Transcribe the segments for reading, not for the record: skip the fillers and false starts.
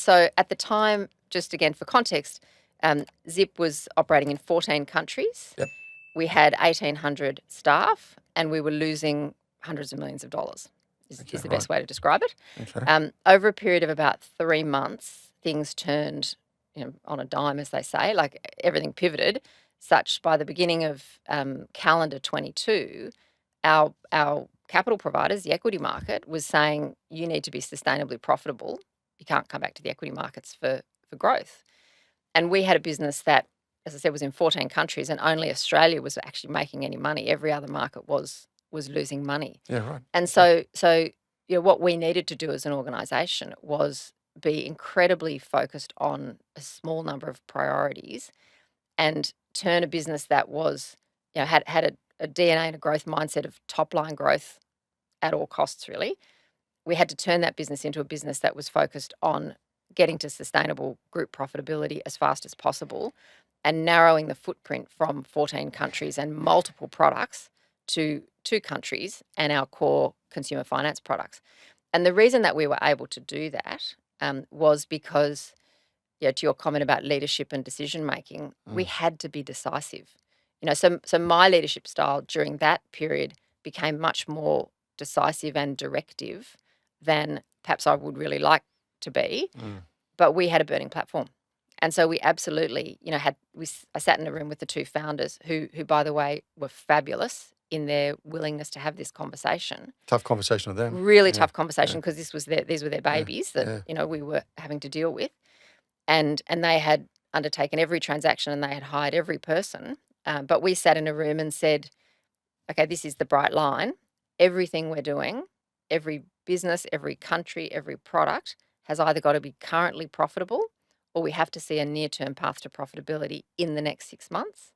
So at the time, just again for context, Zip was operating in 14 countries. Yep. We had 1,800 staff, and we were losing hundreds of millions of dollars. Is the best way to describe it. Okay. Over a period of about 3 months, things turned, on a dime, as they say. Like everything pivoted. Such by the beginning of calendar 22, our capital providers, the equity market, was saying you need to be sustainably profitable. You can't come back to the equity markets for growth. And we had a business that, as I said, was in 14 countries, and only Australia was actually making any money. Every other market was losing money. Yeah, right. And so what we needed to do as an organisation was be incredibly focused on a small number of priorities and turn a business that was, had a DNA and a growth mindset of top line growth at all costs, really. We had to turn that business into a business that was focused on getting to sustainable group profitability as fast as possible and narrowing the footprint from 14 countries and multiple products to 2 countries and our core consumer finance products. And the reason that we were able to do that was because, to your comment about leadership and decision making, we had to be decisive. So my leadership style during that period became much more decisive and directive than perhaps I would really like to be. But we had a burning platform. And so we absolutely, I sat in a room with the 2 founders who by the way, were fabulous in their willingness to have this conversation. Tough conversation with them. Really tough conversation because these were their babies that, Yeah. we were having to deal with. And they had undertaken every transaction and they had hired every person. But we sat in a room and said, okay, this is the bright line. Everything we're doing, every business, every country, every product has either got to be currently profitable or we have to see a near-term path to profitability in the next 6 months.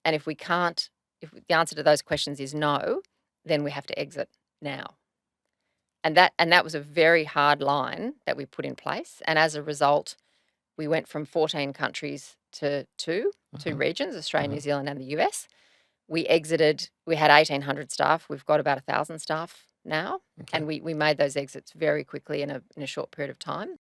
And if the answer to those questions is no, then we have to exit now. And that was a very hard line that we put in place. And as a result, we went from 14 countries to two regions, Australia, New Zealand, and the US. We exited, we had 1,800 staff. We've got about 1,000 staff now. Okay. And we made those exits very quickly in a short period of time.